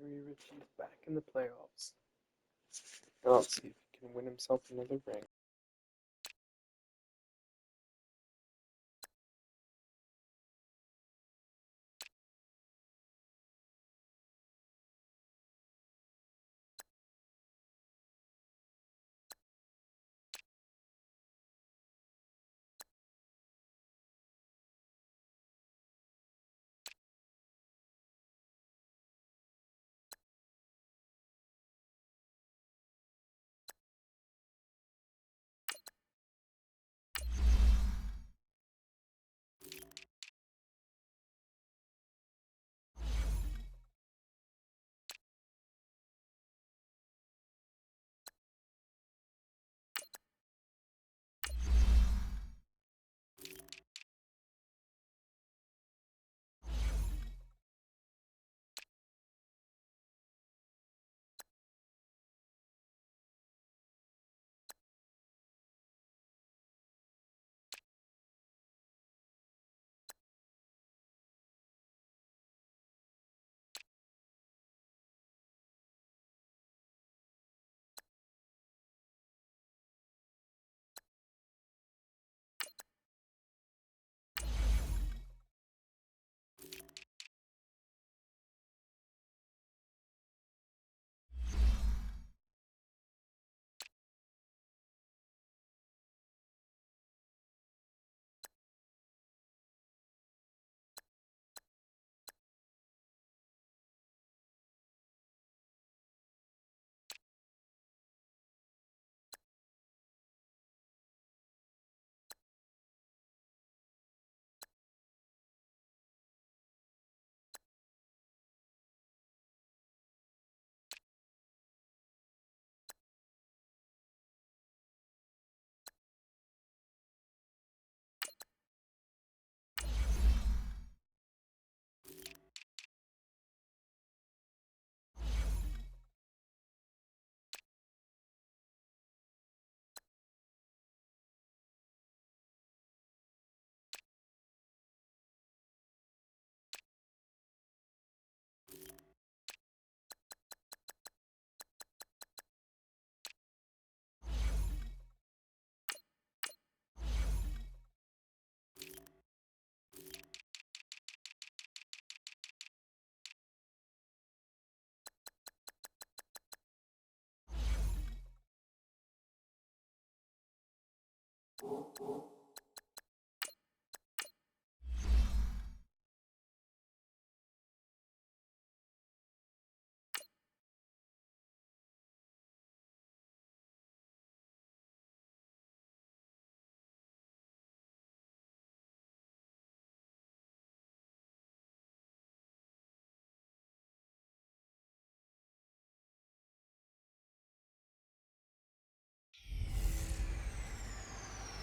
Harry Ritchie's back in the playoffs. Now let's see if he can win himself another ring.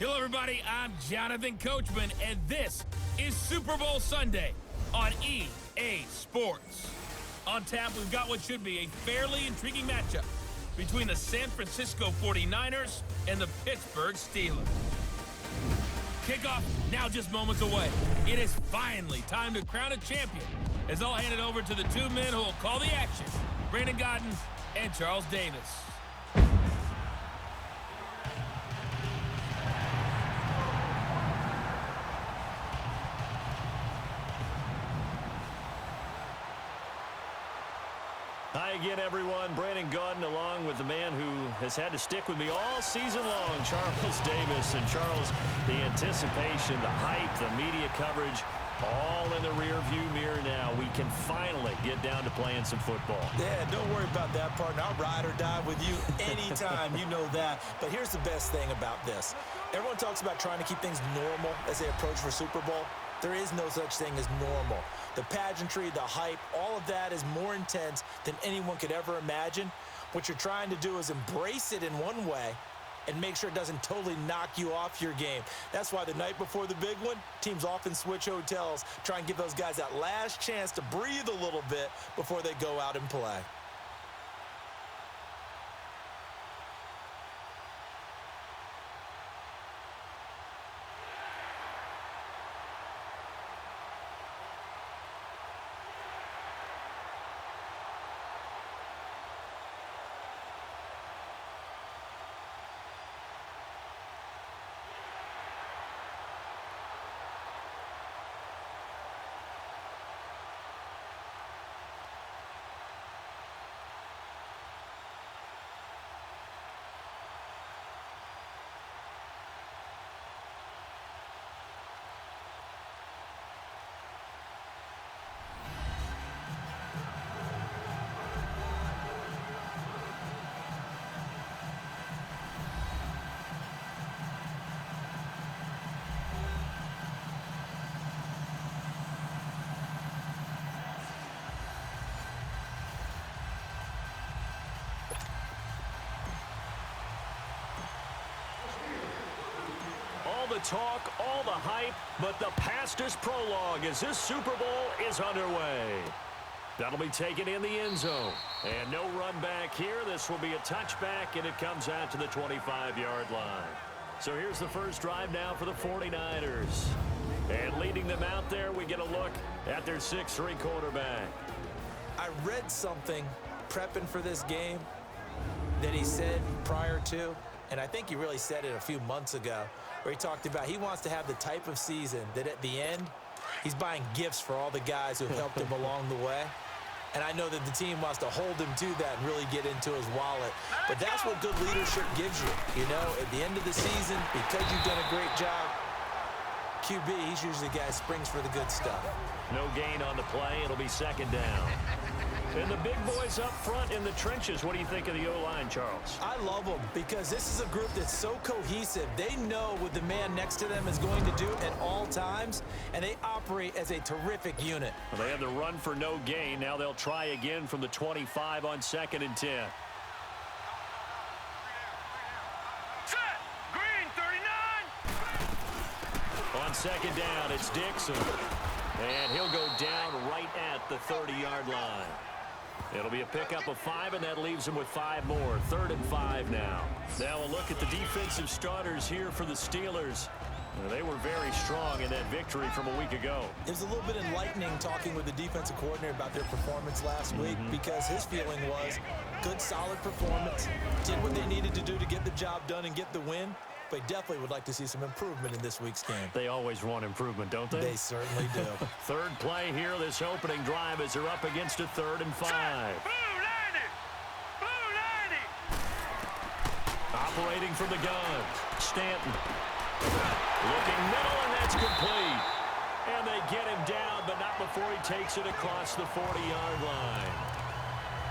Hello, everybody. I'm Jonathan Coachman, and this is Super Bowl Sunday on EA Sports. On tap, we've got what should be a fairly intriguing matchup between the San Francisco 49ers and the Pittsburgh Steelers. Kickoff now just moments away. It is finally time to crown a champion, as I'll hand it over to the two men who will call the action, Brandon Gaudin and Charles Davis. Hi again, everyone. Brandon Gaudin along with the man who has had to stick with me all season long, Charles Davis. And Charles, the anticipation, the hype, the media coverage, all in the rearview mirror now. We can finally get down to playing some football. Yeah, don't worry about that, partner. I'll ride or die with you anytime. You know that. But here's the best thing about this. Everyone talks about trying to keep things normal as they approach for Super Bowl. There is no such thing as normal. The pageantry, the hype, all of that is more intense than anyone could ever imagine. What you're trying to do is embrace it in one way and make sure it doesn't totally knock you off your game. That's why the night before the big one, teams often switch hotels, try and give those guys that last chance to breathe a little bit before they go out and play. All the talk, all the hype, but the past is prologue as this Super Bowl is underway. That'll be taken in the end zone. And no run back here. This will be a touchback, and it comes out to the 25-yard line. So here's the first drive now for the 49ers. And leading them out there, we get a look at their 6'3" quarterback. I read something prepping for this game that he said prior to, and I think he really said it a few months ago, where he talked about he wants to have the type of season that at the end, he's buying gifts for all the guys who have helped him along the way. And I know that the team wants to hold him to that and really get into his wallet. But that's what good leadership gives you. You know, at the end of the season, because you've done a great job, QB, he's usually the guy who springs for the good stuff. No gain on the play. It'll be second down. And the big boys up front in the trenches. What do you think of the O-line, Charles? I love them because this is a group that's so cohesive. They know what the man next to them is going to do at all times, and they operate as a terrific unit. Well, they had the run for no gain. Now they'll try again from the 25 on 2nd and 10. Set! Green, 39! On second down, it's Dixon. And he'll go down right at the 30-yard line. It'll be a pickup of 5, and that leaves him with 5 more. 3rd and 5 now. Now a look at the defensive starters here for the Steelers. They were very strong in that victory from a week ago. It was a little bit enlightening talking with the defensive coordinator about their performance last week because his feeling was good, solid performance, did what they needed to do to get the job done and get the win. But definitely would like to see some improvement in this week's game. They always want improvement, don't they? They certainly do. Third play here, this opening drive, as they're up against a 3rd and 5. Operating from the gun, Stanton. Looking middle, and that's complete. And they get him down, but not before he takes it across the 40-yard line.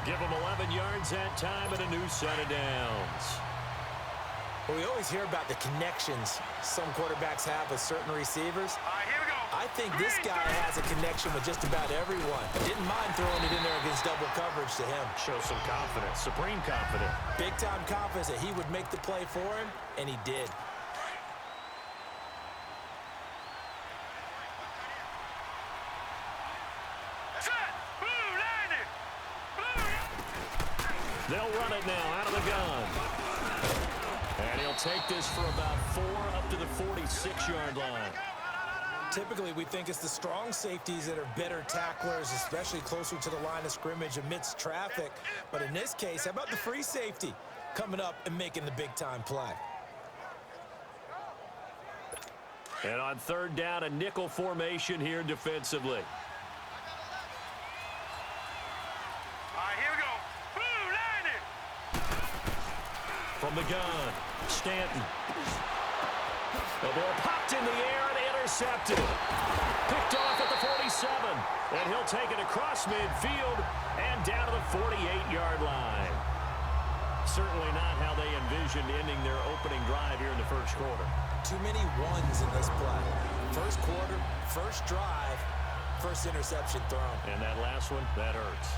Give him 11 yards that time and a new set of downs. Well, we always hear about the connections some quarterbacks have with certain receivers. All right, here we go. I think this guy has a connection with just about everyone. Didn't mind throwing it in there against double coverage to him. Shows some confidence, supreme confidence. Big-time confidence that he would make the play for him, and he did. They'll run it now out of the gun. And he'll take this for about 4 up to the 46-yard line. Typically, we think it's the strong safeties that are better tacklers, especially closer to the line of scrimmage amidst traffic. But in this case, how about the free safety coming up and making the big-time play? And on third down, a nickel formation here defensively. From the gun, Stanton. The ball popped in the air and intercepted. Picked off at the 47. And he'll take it across midfield and down to the 48-yard line. Certainly not how they envisioned ending their opening drive here in the first quarter. Too many ones in this play. First quarter, first drive, first interception thrown. And that last one, that hurts.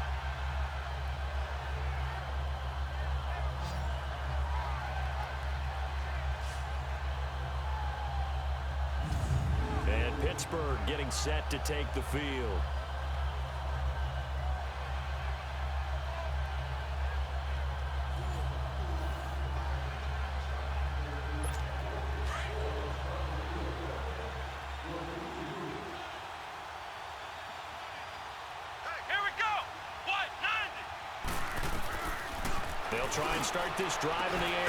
And Pittsburgh getting set to take the field. They'll try and start this drive in the air.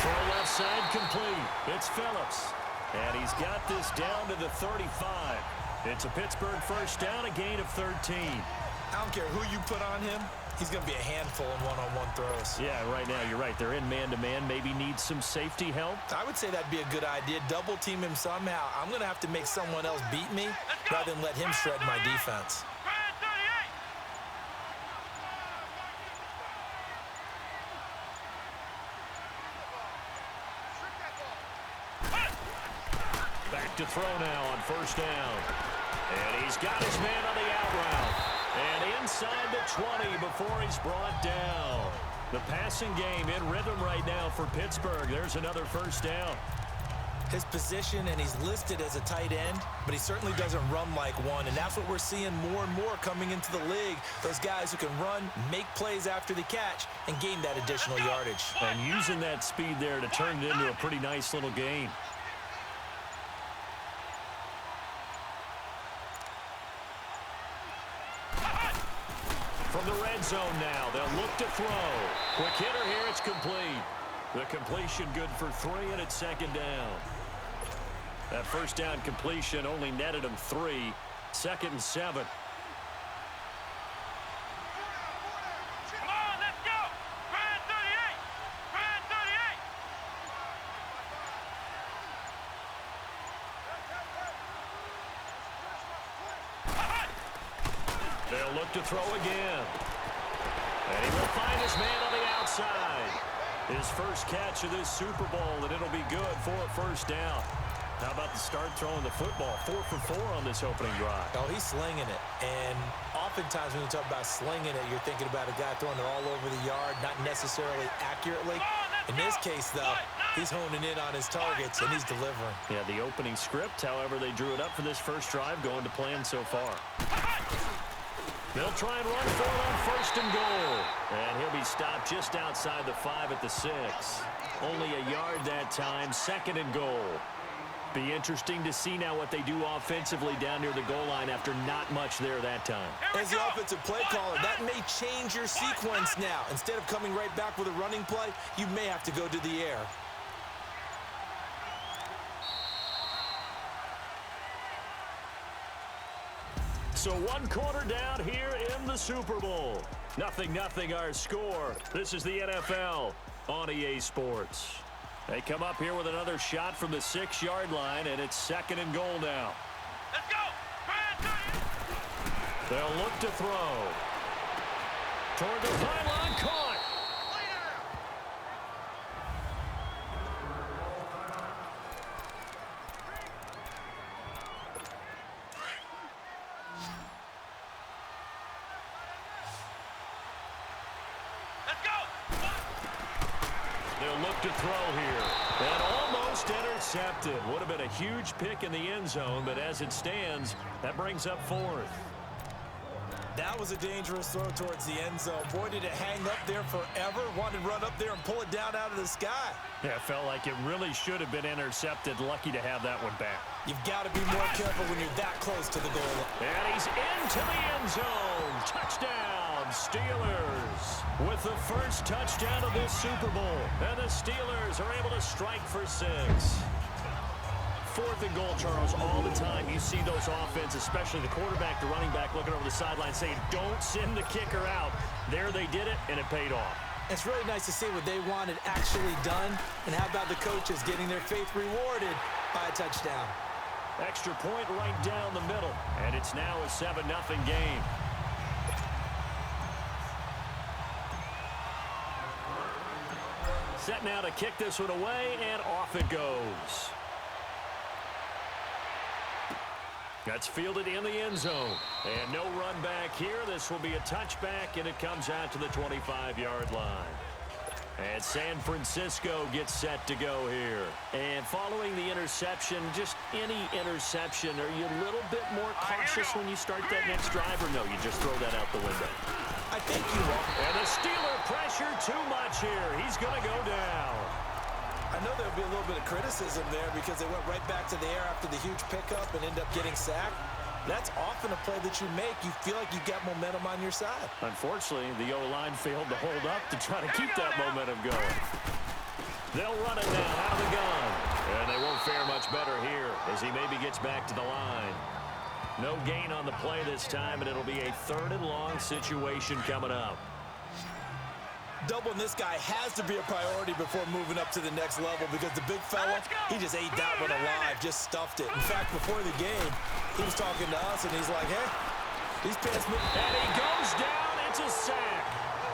Throw left side complete. It's Phillips. And he's got this down to the 35. It's a Pittsburgh first down, a gain of 13. I don't care who you put on him. He's going to be a handful in one-on-one throws. Yeah, right now you're right. They're in man-to-man. Maybe need some safety help. I would say that'd be a good idea. Double team him somehow. I'm going to have to make someone else beat me rather than let him shred my defense. Back to throw now on first down. And he's got his man on the out route. And inside the 20 before he's brought down. The passing game in rhythm right now for Pittsburgh. There's another first down. His position, and he's listed as a tight end, but he certainly doesn't run like one, and that's what we're seeing more and more coming into the league. Those guys who can run, make plays after the catch, and gain that additional yardage. And using that speed there to turn it into a pretty nice little gain. From the red zone now, they'll look to throw. Quick hitter here, it's complete. The completion good for 3, and it's second down. That first down completion only netted him 3. 2nd and 7. Come on, let's go! Brand 38! Brand 38! They'll look to throw again. And he will find his man on the outside. His first catch of this Super Bowl, and it'll be good for a first down. How about the start throwing the football? 4 for 4 on this opening drive. Oh, he's slinging it. And oftentimes when you talk about slinging it, you're thinking about a guy throwing it all over the yard, not necessarily accurately. In this case, though, he's honing in on his targets, and he's delivering. Yeah, the opening script, however, they drew it up for this first drive, going to plan so far. They'll try and run for it on first and goal. And he'll be stopped just outside the 5 at the 6. Only a yard that time, 2nd and goal. Be interesting to see now what they do offensively down near the goal line after not much there that time. As the offensive play caller, that may change your sequence now. Instead of coming right back with a running play, you may have to go to the air. So 1 quarter down here in the Super Bowl. 0-0 our score. This is the NFL on EA Sports. They come up here with another shot from the 6-yard line, and it's 2nd and goal now. Let's go! They'll look to throw. Toward the pylon, caught. They'll look to throw here. And almost intercepted. Would have been a huge pick in the end zone, but as it stands, that brings up 4th. That was a dangerous throw towards the end zone. Boy, did it hang up there forever. Wanted to run up there and pull it down out of the sky. Yeah, it felt like it really should have been intercepted. Lucky to have that one back. You've got to be more careful when you're that close to the goal line. And he's into the end zone. Touchdown, Steelers. With the first touchdown of this Super Bowl. And the Steelers are able to strike for 6. 4th and goal, Charles. All the time you see those offenses, especially the quarterback, the running back, looking over the sideline saying, don't send the kicker out. There they did it, and it paid off. It's really nice to see what they wanted actually done. And how about the coaches getting their faith rewarded by a touchdown? Extra point right down the middle. And it's now a 7-0 game. Set now to kick this one away, and off it goes. That's fielded in the end zone. And no run back here. This will be a touchback, and it comes out to the 25-yard line. And San Francisco gets set to go here. And following the interception, just any interception, are you a little bit more cautious when you start that next drive, or no, you just throw that out the window? I think you are. And the Steeler pressure too much here. He's going to go down. I know there'll be a little bit of criticism there because they went right back to the air after the huge pickup and end up getting sacked. That's often a play that you make. You feel like you got momentum on your side. Unfortunately, the O-line failed to hold up to try to keep that momentum going. They'll run it now out of the gun. And they won't fare much better here as he maybe gets back to the line. No gain on the play this time, and it'll be a 3rd and long situation coming up. Doubling this guy has to be a priority before moving up to the next level because the big fella, he just ate that one alive, just stuffed it. In fact, before the game, he was talking to us, and he's like, hey, these pants me. And he goes down. It's a sack.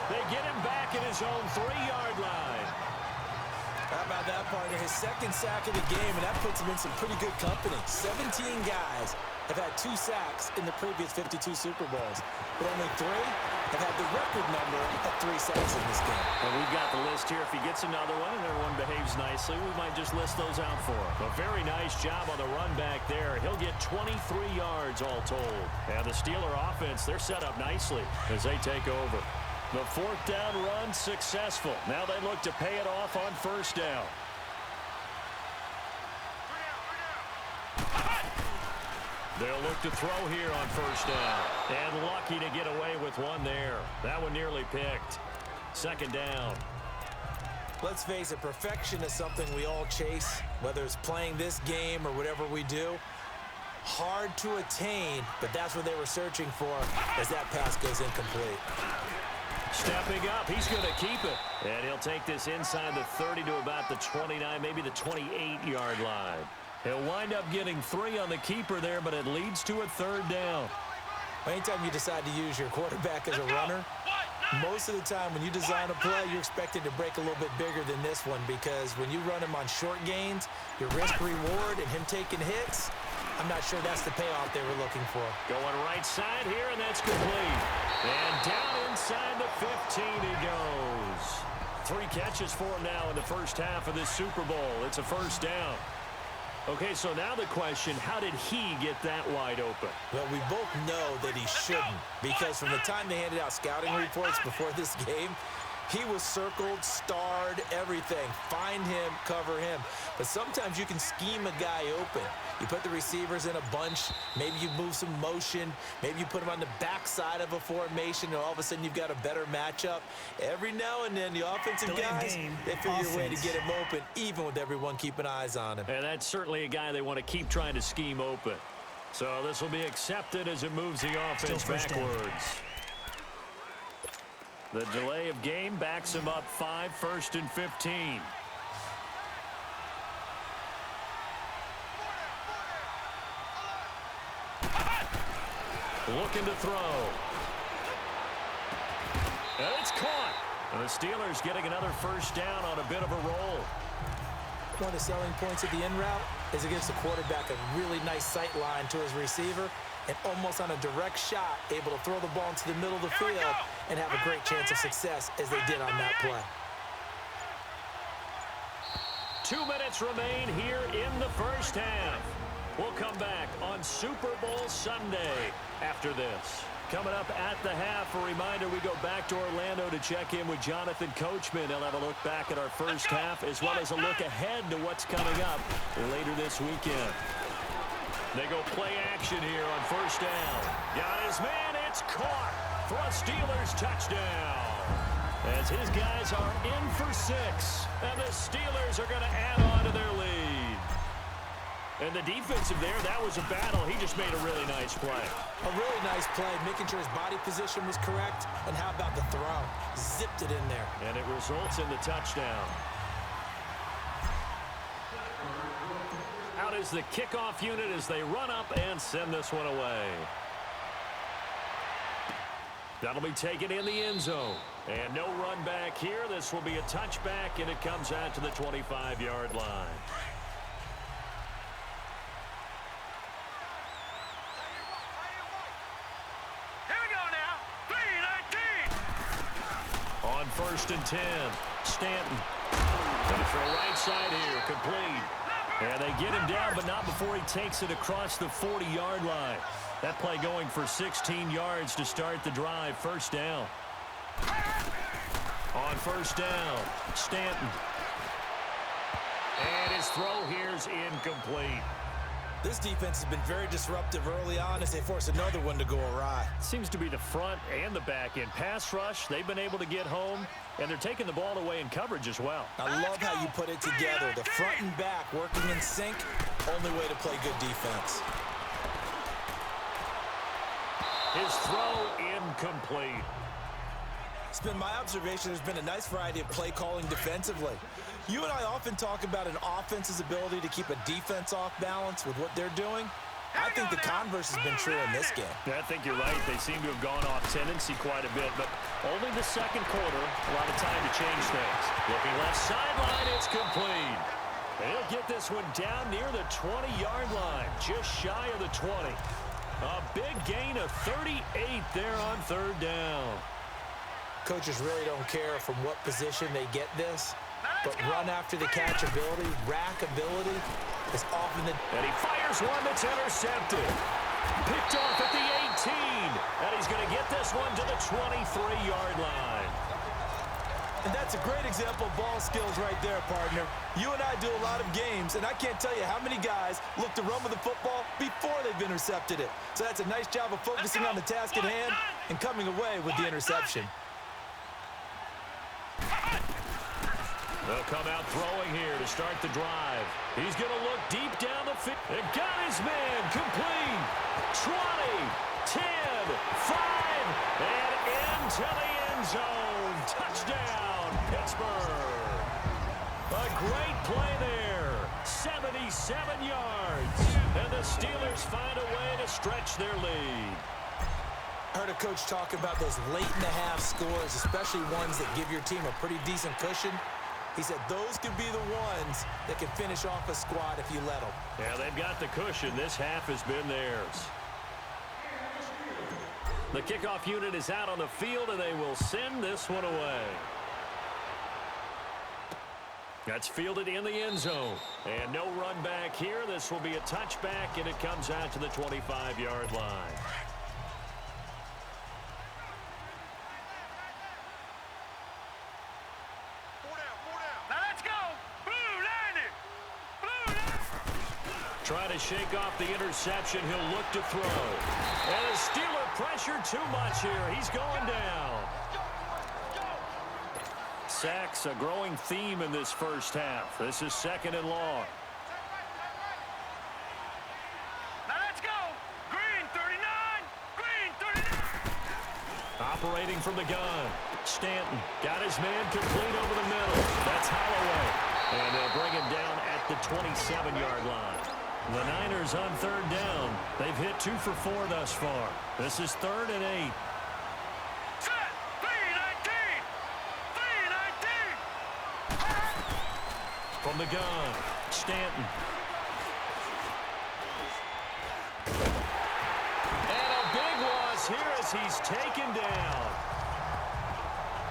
They get him back in his own 3-yard line. How about that, partner? His 2nd sack of the game, and that puts him in some pretty good company. 17 guys have had 2 sacks in the previous 52 Super Bowls, but only 3 have had the record number of 3 sacks in this game. And we've got the list here. If he gets another one and everyone behaves nicely, we might just list those out for him. A very nice job on the run back there. He'll get 23 yards all told. And the Steeler offense, they're set up nicely as they take over. The 4th down run successful. Now they look to pay it off on 1st down. They'll look to throw here on 1st down. And lucky to get away with one there. That one nearly picked. 2nd down. Let's face it, perfection is something we all chase, whether it's playing this game or whatever we do. Hard to attain, but that's what they were searching for as that pass goes incomplete. Stepping up, he's going to keep it. And he'll take this inside the 30 to about the 29, maybe the 28-yard line. He'll wind up getting 3 on the keeper there, but it leads to a 3rd down. Anytime you decide to use your quarterback as a runner, most of the time when you design a play, you're expected to break a little bit bigger than this one because when you run him on short gains, your risk-reward and him taking hits, I'm not sure that's the payoff they were looking for. Going right side here, and that's complete. And down inside the 15 he goes. 3 catches for him now in the first half of this Super Bowl. It's a 1st down. Okay, so now the question, how did he get that wide open? Well, we both know that he shouldn't because from the time they handed out scouting reports before this game, he was circled, starred, everything. Find him, cover him. But sometimes you can scheme a guy open. You put the receivers in a bunch. Maybe you move some motion. Maybe you put them on the backside of a formation, and all of a sudden you've got a better matchup. Every now and then, the offensive guys, they figure a way to get him open, even with everyone keeping eyes on him. And that's certainly a guy they want to keep trying to scheme open. So this will be accepted as it moves the offense backwards. The delay of game backs him up 5, 1st and 15. Looking to throw. And it's caught. And the Steelers getting another 1st down on a bit of a roll. One of the selling points of the in route is it gives the quarterback a really nice sight line to his receiver and almost on a direct shot able to throw the ball into the middle of the field and have a great chance of success as they did on that play. 2 minutes remain here in the first half. We'll come back on Super Bowl Sunday after this. Coming up at the half, a reminder we go back to Orlando to check in with Jonathan Coachman. He'll have a look back at our first half as well as a look ahead to what's coming up later this weekend. They go play action here on first down. Got his man, it's caught for a Steelers touchdown. As his guys are in for 6, and the Steelers are going to add on to their lead. And the defensive there, that was a battle. He just made a really nice play. A really nice play, making sure his body position was correct. And how about the throw? Zipped it in there. And it results in the touchdown. Out is the kickoff unit as they run up and send this one away. That'll be taken in the end zone. And no run back here. This will be a touchback, and it comes out to the 25-yard line. On 1st and 10, Stanton. Going for a right side here, complete. And they get him down, but not before he takes it across the 40-yard line. That play going for 16 yards to start the drive. First down. On 1st down, Stanton. And his throw here's incomplete. This defense has been very disruptive early on as they force another one to go awry. Seems to be the front and the back end. Pass rush, they've been able to get home, and they're taking the ball away in coverage as well. I love how you put it together. The front and back working in sync, only way to play good defense. His throw incomplete. It's been my observation there's been a nice variety of play calling defensively. You and I often talk about an offense's ability to keep a defense off balance with what they're doing. I think the converse has been true in this game. I think you're right. They seem to have gone off tendency quite a bit, but only the second quarter, a lot of time to change things. Looking left sideline, it's complete. And he'll get this one down near the 20-yard line, just shy of the 20. A big gain of 38 there on 3rd down. Coaches really don't care from what position they get this, but run after the catch ability, rack ability is often the... And he fires one that's intercepted. Picked off at the 18. And he's going to get this one to the 23-yard line. And that's a great example of ball skills right there, partner. You and I do a lot of games, and I can't tell you how many guys look to run with the football before they've intercepted it. So that's a nice job of focusing on the task at hand and coming away with the interception. They'll come out throwing here to start the drive. He's going to look deep down the field. And got his man complete. 20, 10, 5, and into the end zone. Touchdown, Pittsburgh. A great play there. 77 yards. And the Steelers find a way to stretch their lead. I heard a coach talk about those late-in-the-half scores, especially ones that give your team a pretty decent cushion. He said those could be the ones that can finish off a squad if you let them. Yeah, they've got the cushion. This half has been theirs. The kickoff unit is out on the field, and they will send this one away. That's fielded in the end zone. And no run back here. This will be a touchback, and it comes out to the 25-yard line. Trying to shake off the interception. He'll look to throw. And the Steeler pressure too much here. He's going down. Sacks, a growing theme in this first half. This is 2nd and long. Now let's go. Green 39. Green 39. Operating from the gun. Stanton got his man complete over the middle. That's Holloway. And they'll bring him down at the 27-yard line. The Niners on 3rd down. They've hit 2 for 4 thus far. This is 3rd and 8. Set. 319. 319. From the gun, Stanton. And a big loss here as he's taken down.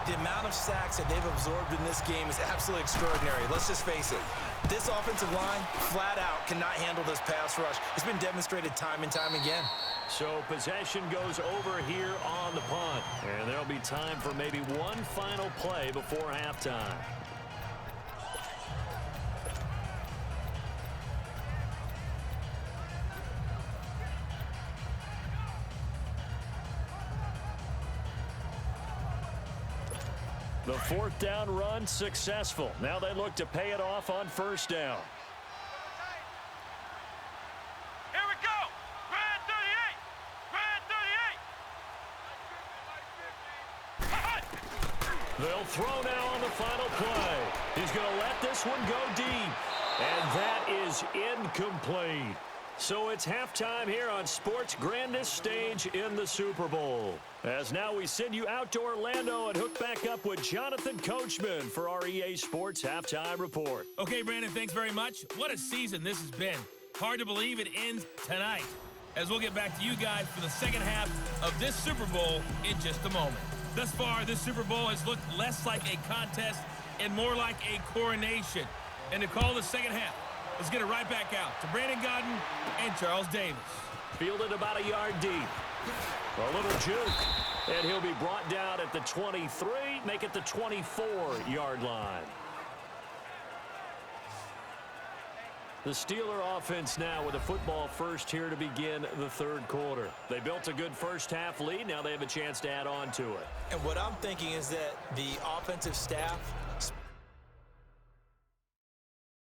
The amount of sacks that they've absorbed in this game is absolutely extraordinary. Let's just face it. This offensive line, flat out, cannot handle this pass rush. It's been demonstrated time and time again. So possession goes over here on the punt. And there'll be time for maybe one final play before halftime. The fourth down run successful. Now they look to pay it off on first down. Here we go. Grand 38. Grand 38. They'll throw now on the final play. He's going to let this one go deep. And that is incomplete. So it's halftime here on sports' grandest stage in the Super Bowl. As now we send you out to Orlando and hook back up with Jonathan Coachman for our EA Sports Halftime Report. Okay, Brandon, thanks very much. What a season this has been. Hard to believe it ends tonight, as we'll get back to you guys for the second half of this Super Bowl in just a moment. Thus far, this Super Bowl has looked less like a contest and more like a coronation. And to call the second half, let's get it right back out to Brandon Godden and Charles Davis. Fielded about a yard deep. A little juke. And he'll be brought down at the 23, make it the 24-yard line. The Steeler offense now with a football first here to begin the third quarter. They built a good first half lead. Now they have a chance to add on to it. And what I'm thinking is that the offensive staff